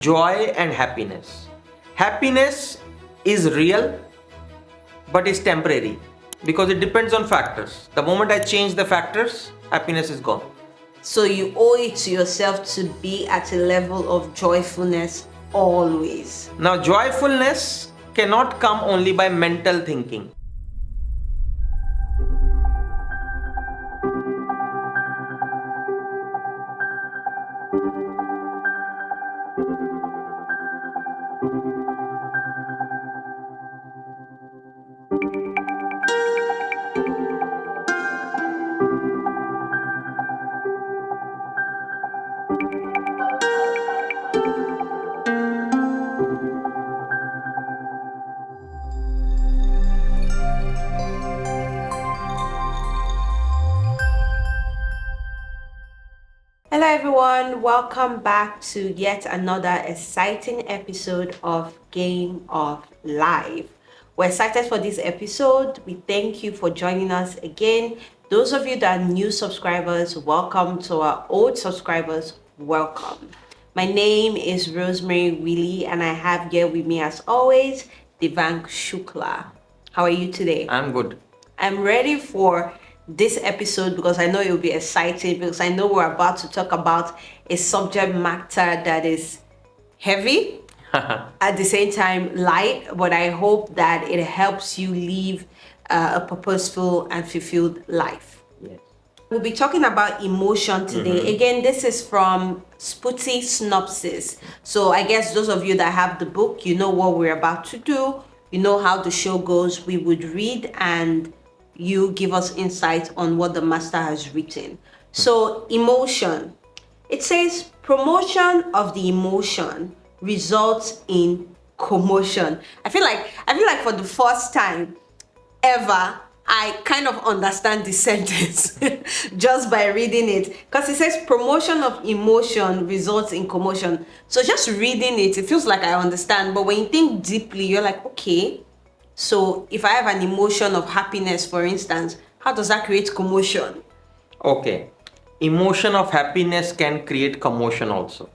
Joy and happiness. Happiness is real, but is temporary because it depends on factors. The moment I change the factors, happiness is gone. So you owe it to yourself to be at a level of joyfulness always. Now, joyfulness cannot come only by mental thinking. Hello everyone, welcome back to yet another exciting episode of Game of Life. We're excited for this episode. We thank you for joining us again. Those of you that are new subscribers, welcome. To our old subscribers, welcome. My name is Rosemary Willie and I have here with me as always, Devank Shukla. How are you today? I'm good. I'm ready for this episode because I know it will be exciting, because I know we're about to talk about a subject matter that is heavy at the same time light, but I hope that it helps you live a purposeful and fulfilled life. Yes. We'll be talking about emotion today. Again, this is from Spooty Synopsis. So I guess those of you that have the book, you know what we're about to do. You know how the show goes. We would read and you give us insight on what the master has written. So emotion, it says promotion of the emotion results in commotion. I feel like for the first time ever I kind of understand this sentence just by reading it, because it says promotion of emotion results in commotion. So just reading it feels like I understand, but when you think deeply, you're like, okay, so if I have an emotion of happiness, for instance, how does that create commotion? Okay. Emotion of happiness can create commotion also.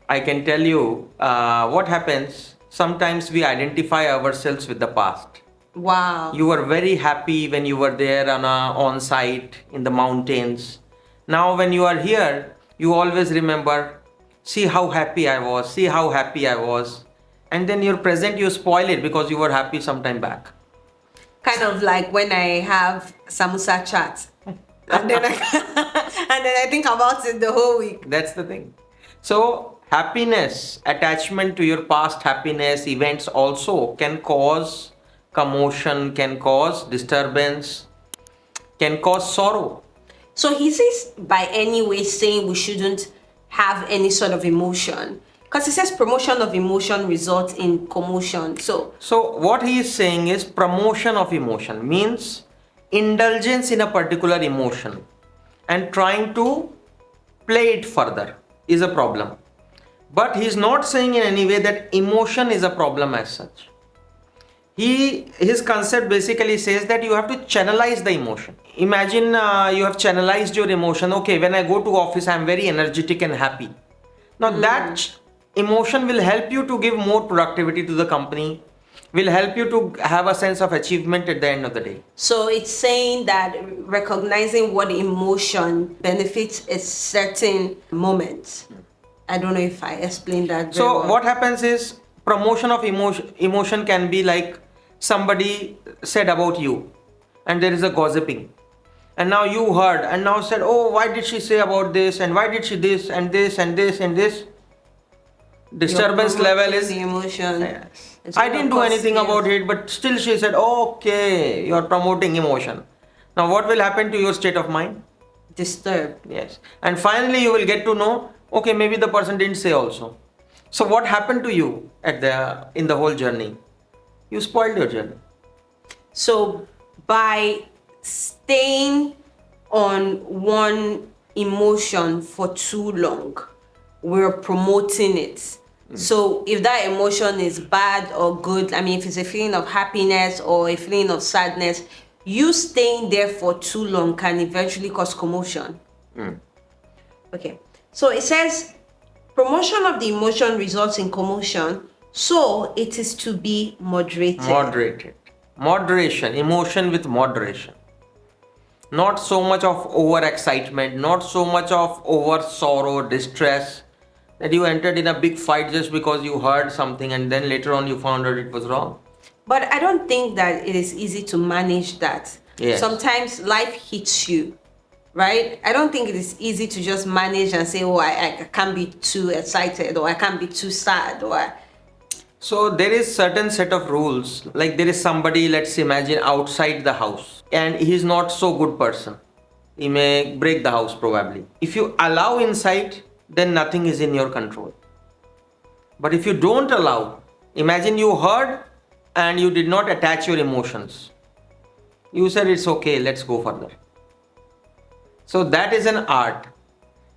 I can tell you what happens. Sometimes we identify ourselves with the past. Wow. You were very happy when you were there on site in the mountains. Now when you are here, you always remember, see how happy I was, see how happy I was. And then your present, you spoil it because you were happy some time back. Kind of like when I have samosa chat. And then I think about it the whole week. That's the thing. So happiness, attachment to your past happiness, events also can cause commotion, can cause disturbance, can cause sorrow. So he says by any way saying we shouldn't have any sort of emotion, because it says promotion of emotion results in commotion. So what he is saying is promotion of emotion means indulgence in a particular emotion and trying to play it further is a problem. But he is not saying in any way that emotion is a problem as such. His concept basically says that you have to channelize the emotion. Imagine you have channelized your emotion. Okay, when I go to office, I'm very energetic and happy. Now that emotion will help you to give more productivity to the company, will help you to have a sense of achievement at the end of the day. So it's saying that recognizing what emotion benefits a certain moment. I don't know if I explained that very well. What happens is promotion of emotion can be like somebody said about you and there is a gossiping. And now you heard and now said, oh, why did she say about this and why did she this and this and this and this? Disturbance level is the emotion. Yes. I didn't do anything about it, but still she said, okay, you're promoting emotion. Now what will happen to your state of mind? Disturbed. Yes. And finally you will get to know, okay, maybe the person didn't say also. So what happened to you in the whole journey? You spoiled your journey. So by staying on one emotion for too long, we're promoting it. So if that emotion is bad or good, I mean, if it's a feeling of happiness or a feeling of sadness, you staying there for too long can eventually cause commotion. Okay. So it says Promotion of the emotion results in commotion, so it is to be moderated. Moderated. Moderation, emotion with moderation. Not so much of over excitement, not so much of over sorrow, distress, that you entered in a big fight just because you heard something and then later on you found out it was wrong. But I don't think that it is easy to manage that. Yes. Sometimes life hits you, right? I don't think it is easy to just manage and say, oh, I can't be too excited, or I can't be too sad, or... So there is certain set of rules. Like there is somebody, let's imagine, outside the house and he's not so good person. He may break the house probably. If you allow inside, then nothing is in your control. But if you don't allow, imagine you heard and you did not attach your emotions. You said it's okay, let's go further. So that is an art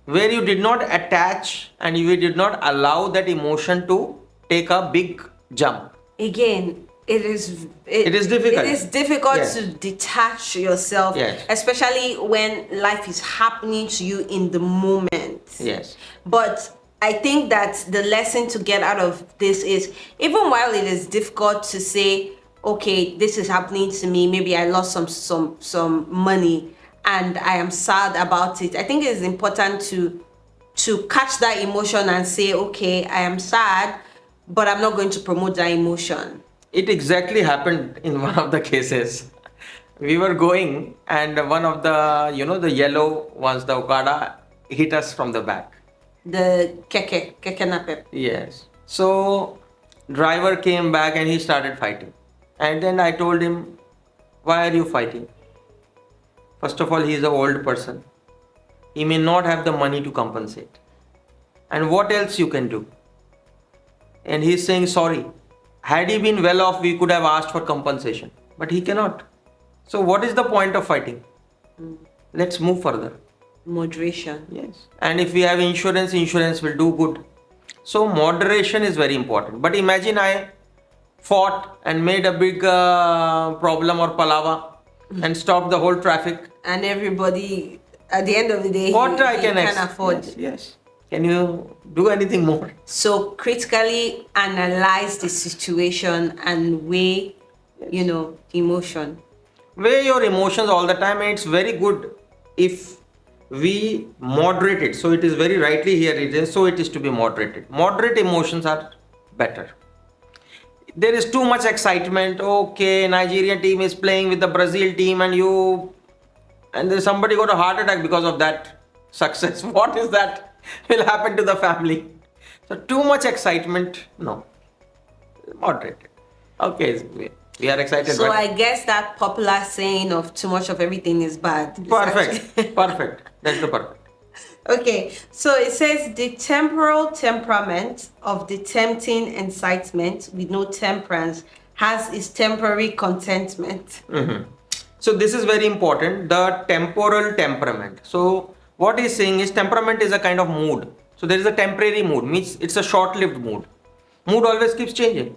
where you did not attach and you did not allow that emotion to take a big jump. Again, it is difficult. It is difficult Yes. to detach yourself, Yes. especially when life is happening to you in the moment. Yes. But I think that the lesson to get out of this is, even while it is difficult to say, okay, this is happening to me, maybe I lost some money and I am sad about it. I think it is important to catch that emotion and say, okay, I am sad, but I'm not going to promote that emotion. It exactly happened in one of the cases. We were going and one of the, the yellow ones, the Okada, hit us from the back. The keke napep. Yes. So driver came back and he started fighting. And then I told him, why are you fighting? First of all, he is an old person. He may not have the money to compensate. And what else you can do? And he's saying sorry. Had he been well off, we could have asked for compensation. But he cannot. So what is the point of fighting? Let's move further. Moderation. Yes. And if we have insurance, insurance will do good. So moderation is very important. But imagine I fought and made a big problem or palava and stopped the whole traffic. And everybody, at the end of the day, What I he can afford. Yes. Can you do anything more? So critically analyze the situation and weigh, emotion. Weigh your emotions all the time, and it's very good if we moderate it. So it is very rightly here written, so it is to be moderated. Moderate emotions are better. There is too much excitement. Okay, Nigerian team is playing with the Brazil team and then somebody got a heart attack because of that success. What is that will happen to the family? So too much excitement, no. Moderate it. Okay, we are excited. So but I guess that popular saying of too much of everything is bad. perfect. Perfect. That's the perfect. Okay, so it says the temporal temperament of the tempting incitement with no temperance has its temporary contentment. So this is very important, the temporal temperament. So what he's saying is temperament is a kind of mood. So there is a temporary mood, means it's a short-lived mood. Mood always keeps changing.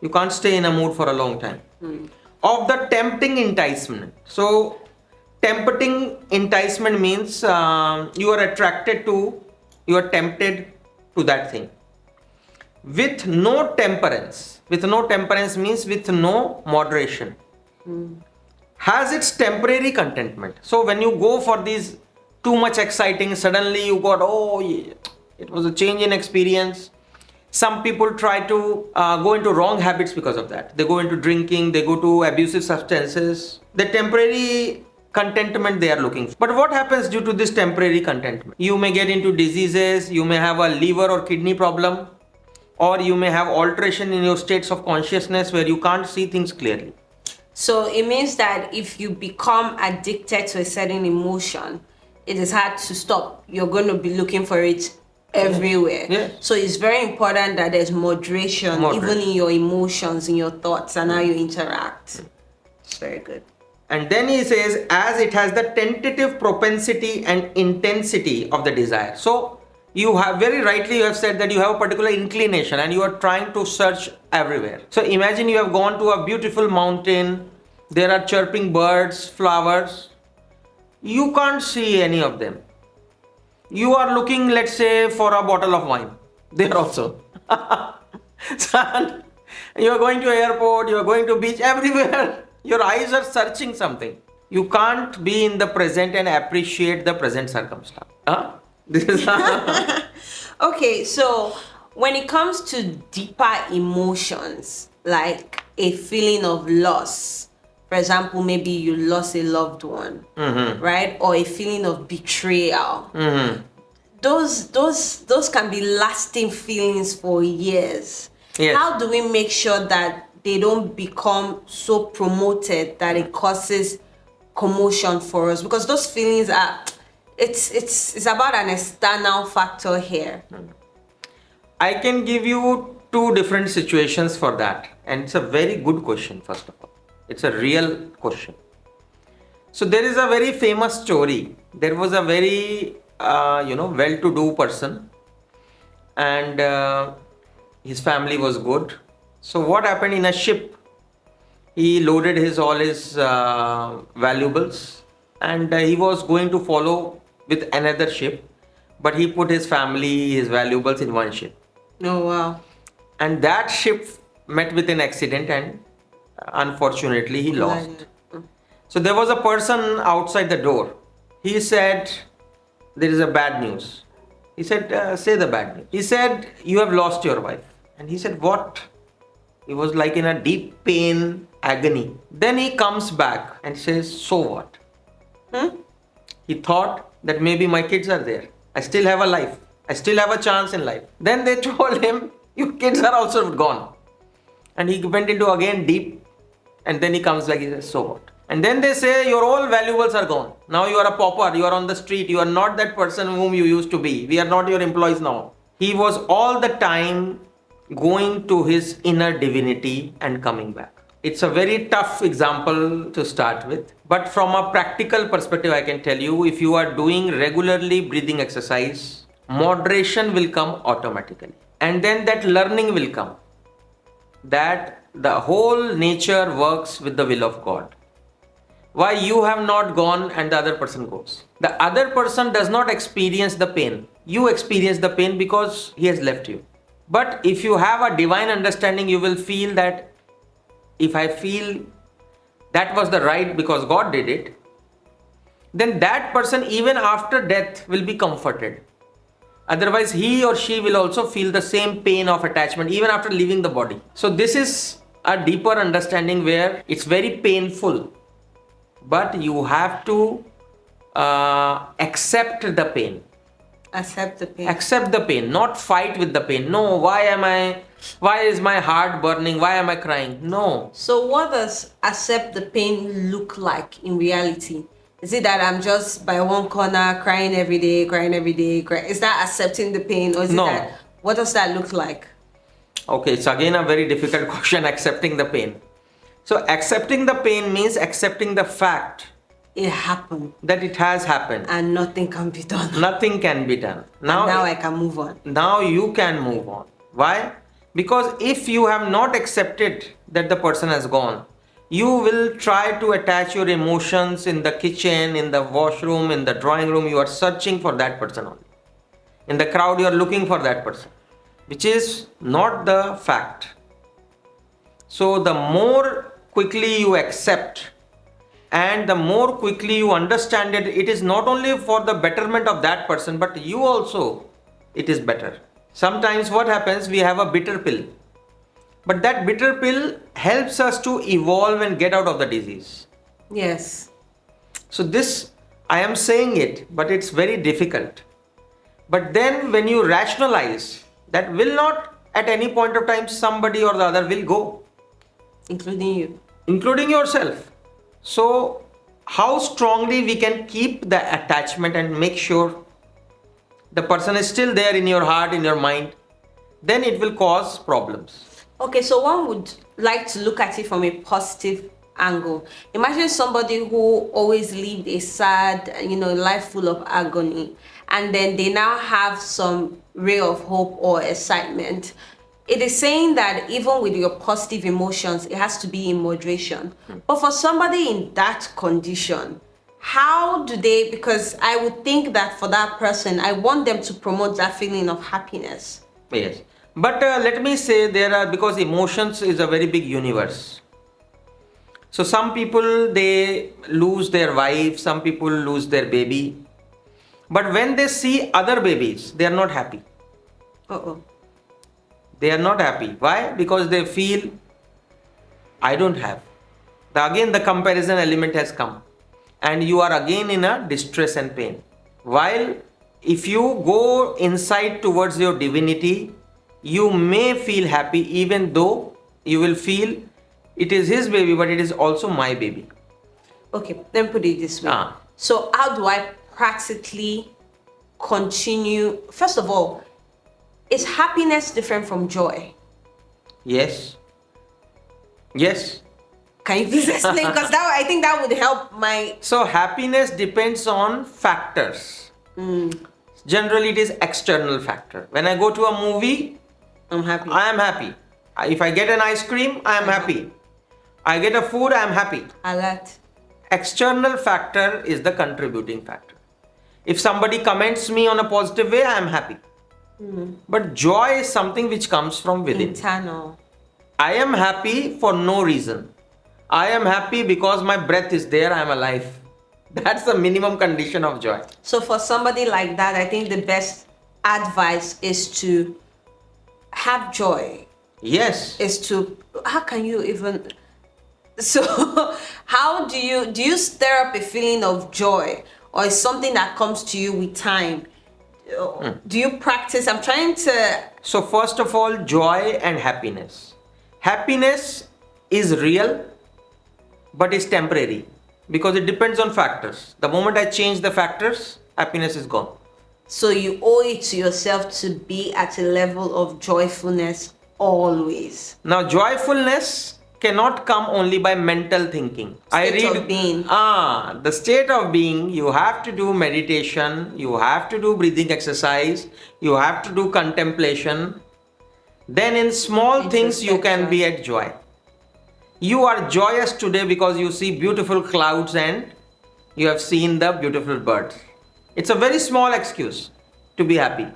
You can't stay in a mood for a long time. Of the tempting enticement. So tempting enticement means you are attracted to, you are tempted to that thing. With no temperance. With no temperance means with no moderation. Has its temporary contentment. So when you go for these too much exciting, suddenly you got, it was a change in experience. Some people try to go into wrong habits because of that. They go into drinking, they go to abusive substances. The temporary contentment they are looking for. But what happens due to this temporary contentment? You may get into diseases, you may have a liver or kidney problem, or you may have alteration in your states of consciousness where you can't see things clearly. So it means that if you become addicted to a certain emotion, it is hard to stop. You're going to be looking for it everywhere. Yes. So it's very important that there's moderation, even in your emotions, in your thoughts, and how you interact. It's very good. And then he says, as it has the tentative propensity and intensity of the desire. So you have very rightly, you have said that you have a particular inclination and you are trying to search everywhere. So imagine you have gone to a beautiful mountain, there are chirping birds, flowers. You can't see any of them. You are looking, let's say, for a bottle of wine. There also. So, you are going to airport, you are going to beach, everywhere. Your eyes are searching something. You can't be in the present and appreciate the present circumstance. Huh? This is Okay, so when it comes to deeper emotions, like a feeling of loss, for example, maybe you lost a loved one, right? Or a feeling of betrayal. Those can be lasting feelings for years. Yes. How do we make sure that they don't become so promoted that it causes commotion for us? Because those feelings are, it's about an external factor here. I can give you two different situations for that. And it's a very good question, first of all. It's a real question. So there is a very famous story. There was a very, well-to-do person, and his family was good. So what happened in a ship? He loaded all his valuables, and he was going to follow with another ship, but he put his family, his valuables in one ship. Oh, wow. And that ship met with an accident, and unfortunately he lost. So there was a person outside the door. He said, there is a bad news. He said, say the bad news. He said, you have lost your wife. And he said, what? He was like in a deep pain, agony. Then he comes back and says, so what? He thought that maybe my kids are there. I still have a life. I still have a chance in life. Then they told him, your kids are also gone. And he went into again deep. And then he comes back, he says, so what? And then they say, your all valuables are gone. Now you are a pauper, you are on the street, you are not that person whom you used to be. We are not your employees now. He was all the time going to his inner divinity and coming back. It's a very tough example to start with. But from a practical perspective, I can tell you, if you are doing regularly breathing exercise, moderation will come automatically. And then that learning will come. That the whole nature works with the will of God. Why you have not gone and the other person goes? The other person does not experience the pain. You experience the pain because he has left you. But if you have a divine understanding, you will feel that if I feel that was the right because God did it, then that person even after death will be comforted. Otherwise, he or she will also feel the same pain of attachment even after leaving the body. So this is a deeper understanding where it's very painful. But you have to accept the pain. Accept the pain. Accept the pain, not fight with the pain. No, why is my heart burning? Why am I crying? No. So what does accept the pain look like in reality? Is it that I'm just by one corner crying every day? Is that accepting the pain? Or is No. it that, what does that look like? Okay, it's again a very difficult question, accepting the pain. So accepting the pain means accepting the fact It happened. that it has happened. And nothing can be done. Nothing can be done. Now I can move on. Now you can move on. Why? Because if you have not accepted that the person has gone, you will try to attach your emotions in the kitchen, in the washroom, in the drawing room. You are searching for that person only. In the crowd, you are looking for that person, which is not the fact. So the more quickly you accept and the more quickly you understand that it is not only for the betterment of that person, but you also, it is better. Sometimes what happens, we have a bitter pill. But that bitter pill helps us to evolve and get out of the disease. Yes. So this, I am saying it, but it's very difficult. But then when you rationalize, that will not at any point of time somebody or the other will go. Including you. Including yourself. So how strongly we can keep the attachment and make sure the person is still there in your heart, in your mind, then it will cause problems. Okay, so one would like to look at it from a positive angle. Imagine somebody who always lived a sad, life full of agony, and then they now have some ray of hope or excitement. It is saying that even with your positive emotions, it has to be in moderation. But for somebody in that condition, how do they, because I would think that for that person, I want them to promote that feeling of happiness. Yes. But let me say because emotions is a very big universe. So some people, they lose their wife, some people lose their baby. But when they see other babies, they are not happy. Uh-oh. They are not happy. Why? Because they feel, I don't have. Again, the comparison element has come. And you are again in a distress and pain. While if you go inside towards your divinity, you may feel happy even though you will feel it is his baby, but it is also my baby. Okay, let me put it this way. So how do I practically continue? First of all, is happiness different from joy? Yes. Yes. Can you please explain? Because I think that would help my... So happiness depends on factors. Generally, it is external factor. When I go to a movie, I'm happy. I am happy. If I get an ice cream, I am happy. I get a food, I am happy. Alert. External factor is the contributing factor. If somebody comments me on a positive way, I am happy. But joy is something which comes from within. Internal. I am happy for no reason. I am happy because my breath is there, I am alive. That's the minimum condition of joy. So for somebody like that, I think the best advice is to have joy. Yes. Is to, how can you even... So how do you stir up a feeling of joy, or is something that comes to you with time? Do you practice? I'm trying to... So first of all, joy and happiness. Happiness is real, but is temporary because it depends on factors. The moment I change the factors, happiness is gone. So you owe it to yourself to be at a level of joyfulness always. Now, joyfulness cannot come only by mental thinking. State of being. The state of being, you have to do meditation, you have to do breathing exercise, you have to do contemplation. Then in small things you can be at joy. You are joyous today because you see beautiful clouds and you have seen the beautiful birds. It's a very small excuse to be happy.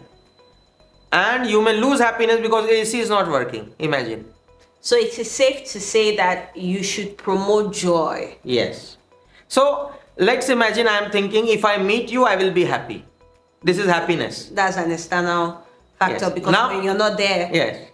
And you may lose happiness because AC is not working. Imagine. So it is safe to say that you should promote joy. Yes. So let's imagine I am thinking if I meet you, I will be happy. This is happiness. That's an external factor because when you're not there. Yes.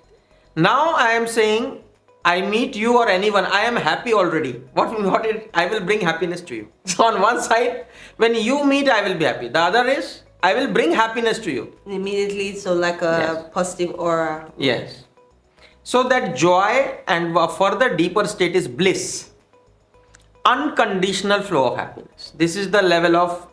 Now I am saying I meet you or anyone, I am happy already. I will bring happiness to you. So on one side, when you meet, I will be happy. The other is, I will bring happiness to you. Immediately, so like a positive aura. Yes. So that joy and a further deeper state is bliss. Unconditional flow of happiness. This is the level of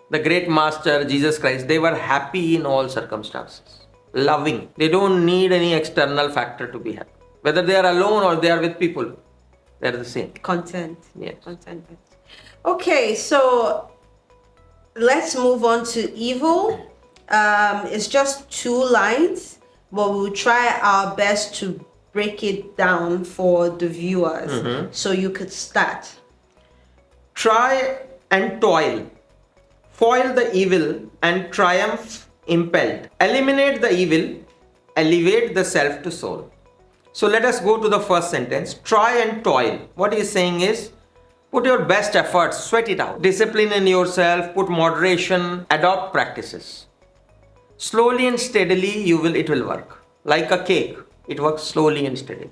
the great master, Jesus Christ. They were happy in all circumstances. Loving. They don't need any external factor to be happy. Whether they are alone or they are with people, they are the same. Content. Yes. Contentment. Okay, so let's move on to evil. It's just 2 lines, but we'll try our best to break it down for the viewers. So you could start. Try and toil. Foil the evil and triumph impelled. Eliminate the evil, elevate the self to soul. So let us go to the first sentence. Try and toil. What he is saying is, put your best efforts, sweat it out. Discipline in yourself, put moderation, adopt practices. Slowly and steadily it will work. Like a cake, it works slowly and steadily.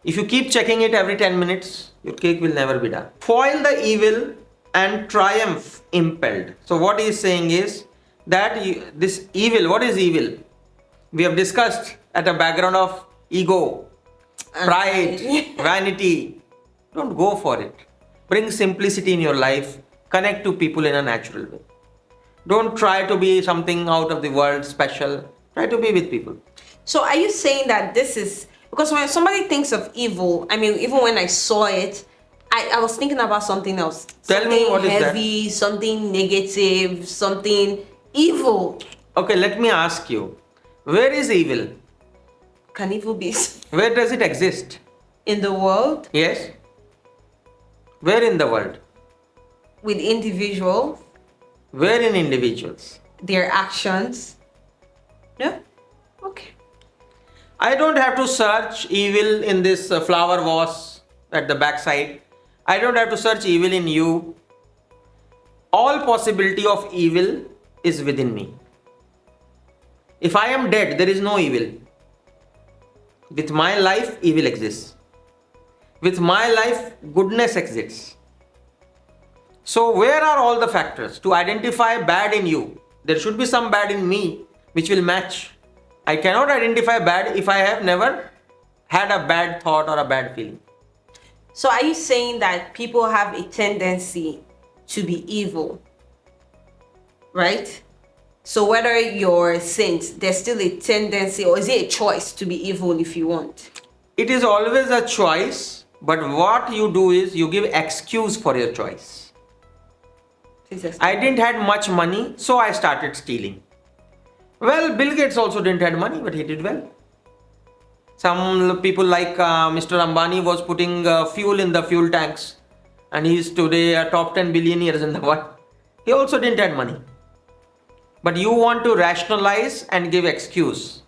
If you keep checking it every 10 minutes, your cake will never be done. Foil the evil and triumph impelled. So what he is saying is that this evil, what is evil? We have discussed at a background of ego, pride, vanity. Don't go for it. Bring simplicity in your life. Connect to people in a natural way. Don't try to be something out of the world special. Try to be with people. So are you saying that this is, because when somebody thinks of evil, I mean, even when I saw it, I was thinking about something else. Tell me what is that? Something heavy, something negative, something evil. Okay, let me ask you. Where is evil? Can evil be Where does it exist? in the world? Yes. Where in the world? with individuals, Where in individuals? their actions. No? Okay. I don't have to search evil in this flower vase at the backside. I don't have to search evil in you. All possibility of evil is within me. If I am dead, there is no evil. With my life, evil exists. With my life, goodness exists. So, where are all the factors to identify bad in you? There should be some bad in me which will match. I cannot identify bad if I have never had a bad thought or a bad feeling. So are you saying that people have a tendency to be evil? Right? So whether you're saint, there's still a tendency, or is it a choice to be evil if you want? It is always a choice, but what you do is you give excuse for your choice. I didn't had much money, so I started stealing. Well, Bill Gates also didn't had money, but he did well. Some people like Mr. Ambani was putting fuel in the fuel tanks, and he is today a top 10 billionaires in the world. He also didn't have money. But you want to rationalize and give excuse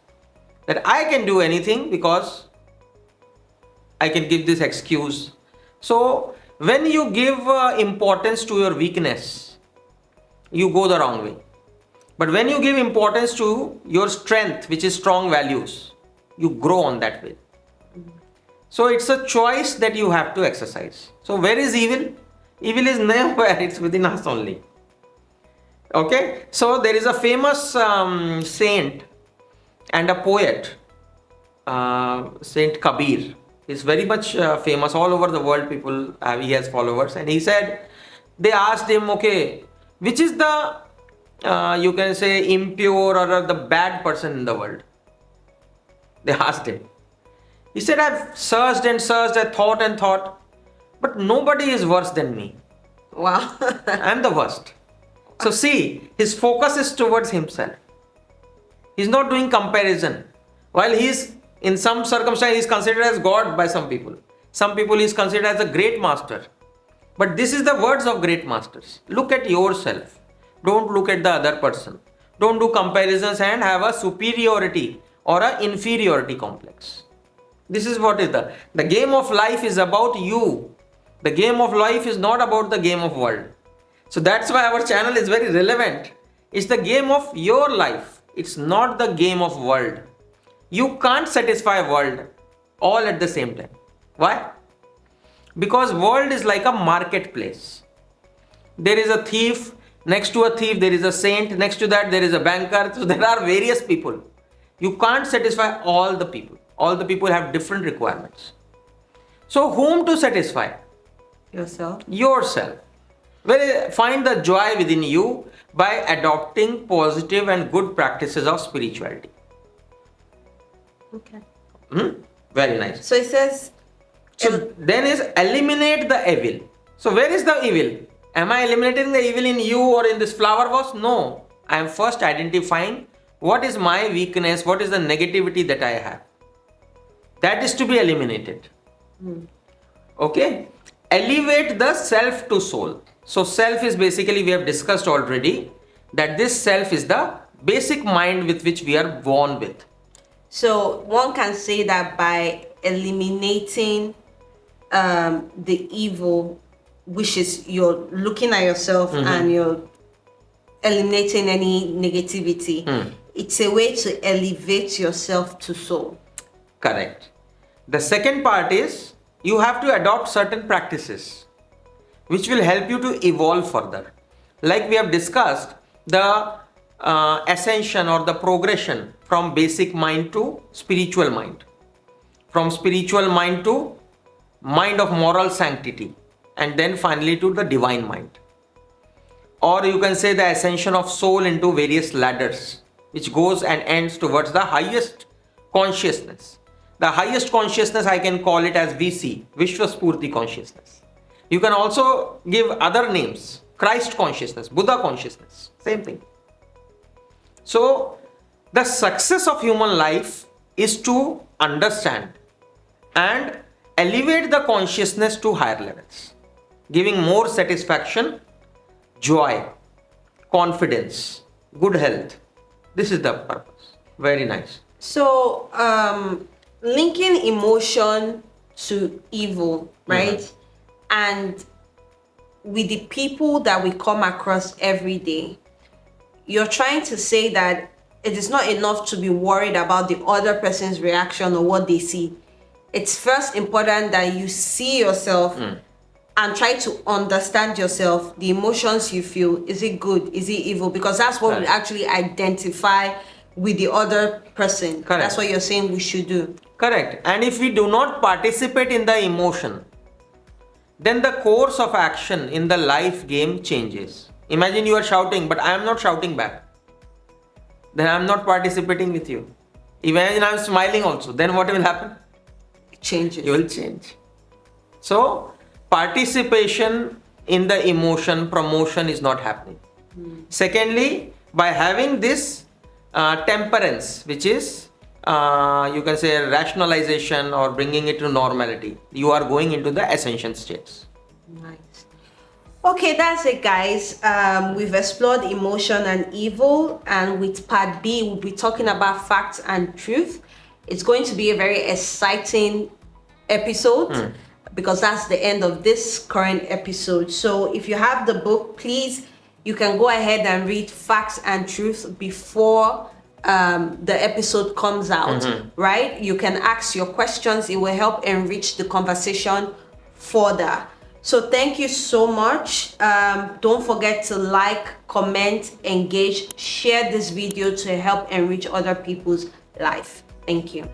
that I can do anything because I can give this excuse. So when you give importance to your weakness, you go the wrong way. But when you give importance to your strength, which is strong values, you grow on that way. So it's a choice that you have to exercise. So where is evil? Evil is nowhere, it's within us only. Okay, so there is a famous saint and a poet, Saint Kabir. He's very much famous all over the world. People he has followers, and he said, they asked him, okay, which is the you can say impure or the bad person in the world? They asked him. He said, I've searched and searched, I thought and thought, but nobody is worse than me. Wow. I'm the worst. So see, his focus is towards himself. He's not doing comparison. While he's in some circumstance, he's considered as God by some people. Some people he's considered as a great master. But this is the words of great masters. Look at yourself. Don't look at the other person. Don't do comparisons and have a superiority or an inferiority complex. This is what is the game of life is about you. The game of life is not about the game of world. So that's why our channel is very relevant. It's the game of your life. It's not the game of world. You can't satisfy world all at the same time. Why? Because world is like a marketplace. There is a thief. Next to a thief, there is a saint. Next to that, there is a banker. So there are various people. You can't satisfy all the people. All the people have different requirements. So whom to satisfy? Yourself. Yourself. Well, find the joy within you by adopting positive and good practices of spirituality. Okay. Very nice. So it says. So then is eliminate the evil. So where is the evil? Am I eliminating the evil in you or in this flower vase? No. I am first identifying what is my weakness, what is the negativity that I have. That is to be eliminated. Okay. Elevate the self to soul. So self is basically, we have discussed already, that this self is the basic mind with which we are born with. So one can say that by eliminating the evil, which is you're looking at yourself and you're eliminating any negativity, it's a way to elevate yourself to soul. Correct. The second part is you have to adopt certain practices which will help you to evolve further. Like we have discussed, the ascension or the progression from basic mind to spiritual mind. From spiritual mind to mind of moral sanctity. And then finally to the divine mind. Or you can say the ascension of soul into various ladders, which goes and ends towards the highest consciousness. The highest consciousness, I can call it as VC, Vishwaspurti consciousness. You can also give other names, Christ consciousness, Buddha consciousness, same thing. So the success of human life is to understand and elevate the consciousness to higher levels, giving more satisfaction joy, confidence, good health. This is the purpose. Very nice. So, linking emotion to evil, right? And with the people that we come across every day, you're trying to say that it is not enough to be worried about the other person's reaction or what they see. It's first important that you see yourself and try to understand yourself, the emotions you feel. Is it good? Is it evil? Because that's what we actually identify with the other person. Correct. That's what you're saying we should do. Correct. And if we do not participate in the emotion, then the course of action in the life game changes. Imagine you are shouting, but I am not shouting back. Then I am not participating with you. Imagine I am smiling also. Then what will happen? It changes. You will change. So, participation in the emotion promotion is not happening. Secondly, by having this temperance, which is you can say rationalization or bringing it to normality, you are going into the ascension states. Nice. Okay, that's it, guys. We've explored emotion and evil, and with part B, we'll be talking about facts and truth. It's going to be a very exciting episode because that's the end of this current episode. So if you have the book, please, you can go ahead and read Facts and Truth before the episode comes out, right? You can ask your questions. It will help enrich the conversation further. So thank you so much. Don't forget to like, comment, engage, share this video to help enrich other people's life. Thank you.